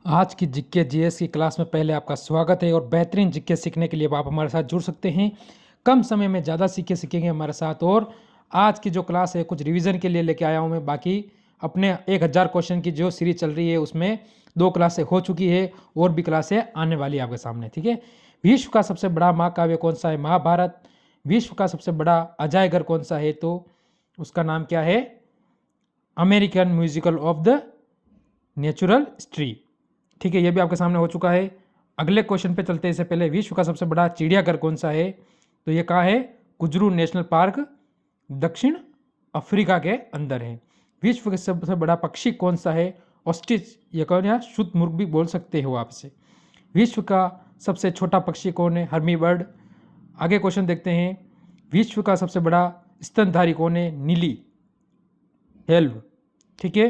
आज की GK GS की क्लास में पहले आपका स्वागत है और बेहतरीन जीके सीखने के लिए आप हमारे साथ जुड़ सकते हैं। कम समय में ज़्यादा सीखेंगे हमारे साथ। और आज की जो क्लास है कुछ रिवीजन के लिए लेके आया हूँ मैं। बाकी अपने 1000 क्वेश्चन की जो सीरीज चल रही है उसमें 2 क्लासें हो चुकी है और भी क्लासें आने वाली है आपके सामने, ठीक है। विश्व का सबसे बड़ा महाकाव्य कौन सा है? महाभारत। विश्व का सबसे बड़ा अजायघर कौन सा है? तो उसका नाम क्या है? American musical of the natural history, ठीक है। ये भी आपके सामने हो चुका है। अगले क्वेश्चन पे चलते हैं। इससे पहले विश्व का सबसे बड़ा चिड़ियाघर कौन सा है? तो ये कहाँ है? कुजरू नेशनल पार्क दक्षिण अफ्रीका के अंदर है। विश्व का सबसे बड़ा पक्षी कौन सा है? ऑस्ट्रिच। ये कौन है? शुतुरमुर्ग भी बोल सकते हो आप इसे। विश्व का सबसे छोटा पक्षी कौन है? हर्मी बर्ड। आगे क्वेश्चन देखते हैं। विश्व का सबसे बड़ा स्तनधारी कौन है? नीली हेल्व, ठीक है।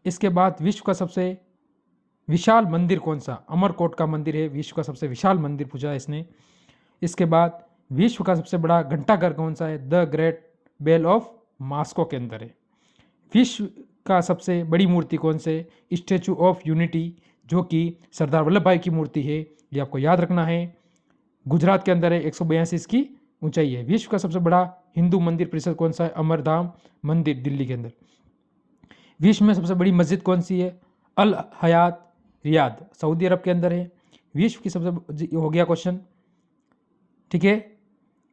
इसके बाद विश्व का सबसे विशाल मंदिर कौन सा? अमरकोट का मंदिर है विश्व का सबसे विशाल मंदिर, पूछा है इसने। इसके बाद विश्व का सबसे बड़ा घंटाघर कौन सा है? The great bell of Moscow के अंदर है। विश्व का सबसे बड़ी मूर्ति कौन से? स्टैचू ऑफ यूनिटी, जो कि सरदार वल्लभ भाई की मूर्ति है। ये आपको याद रखना है। गुजरात के अंदर है, 182 इसकी ऊंचाई है। विश्व का सबसे बड़ा हिंदू मंदिर परिषद कौन सा है? अमरधाम मंदिर, दिल्ली के अंदर। विश्व में सबसे बड़ी मस्जिद कौन सी है? अल हयात, रियाद, सऊदी अरब के अंदर है। विश्व की सबसे हो गया क्वेश्चन, ठीक है।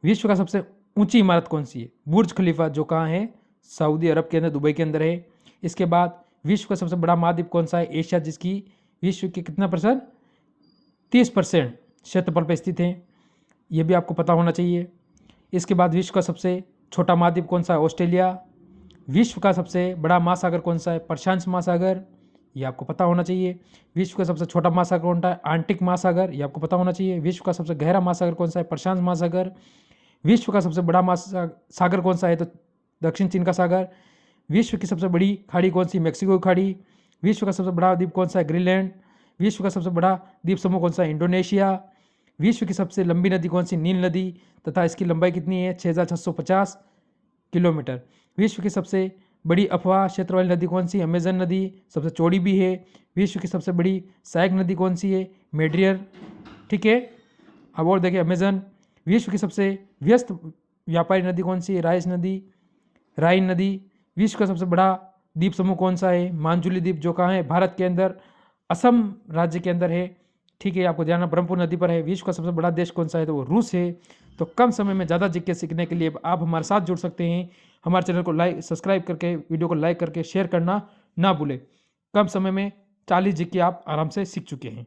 विश्व का सबसे ऊंची इमारत कौन सी है? बुर्ज खलीफा, जो कहाँ है? सऊदी अरब के अंदर, दुबई के अंदर है। इसके बाद विश्व का सबसे बड़ा महाद्वीप कौन सा है? एशिया, जिसकी विश्व के कितना परसेंट? 30% क्षेत्रफल पर स्थित है। यह भी आपको पता होना चाहिए। इसके बाद विश्व का सबसे छोटा महाद्वीप कौन सा है? ऑस्ट्रेलिया। विश्व का सबसे बड़ा महासागर कौन सा है? प्रशांत महासागर, ये आपको पता होना चाहिए। विश्व का सबसे छोटा महासागर कौन सा है? आर्कटिक महासागर, ये आपको पता होना चाहिए। विश्व का सबसे गहरा महासागर कौन सा है? प्रशांत महासागर। विश्व का सबसे बड़ा सागर कौन सा है? तो दक्षिण चीन का सागर। विश्व की सबसे बड़ी खाड़ी कौन सी? मैक्सिको की खाड़ी। विश्व का सबसे बड़ा द्वीप कौन सा है? ग्रीनलैंड। विश्व का सबसे बड़ा द्वीप समूह कौन सा है? इंडोनेशिया। विश्व की सबसे लंबी नदी कौन सी? नील नदी, तथा इसकी लंबाई कितनी है? 6650 किलोमीटर। विश्व की सबसे बड़ी अफवाह क्षेत्र वाली नदी कौन सी? अमेजन नदी, सबसे चौड़ी भी है। विश्व की सबसे बड़ी सहायक नदी कौन सी है? मेड्रियर, ठीक है। अब और देखिए, अमेजन। विश्व की सबसे व्यस्त व्यापारी नदी कौन सी है? राइन नदी। विश्व का सबसे बड़ा द्वीप समूह कौन सा है? मांजुली द्वीप, जो कहाँ है? भारत के अंदर, असम राज्य के अंदर है, ठीक है। आपको जानना ब्रह्मपुत्र नदी पर है। विश्व का सबसे बड़ा देश कौन सा है? तो वो रूस है। तो कम समय में ज़्यादा जीके सीखने के लिए आप हमारे साथ जुड़ सकते हैं। हमारे चैनल को सब्सक्राइब करके, वीडियो को लाइक करके शेयर करना ना भूलें। कम समय में 40 जीके आप आराम से सीख चुके हैं।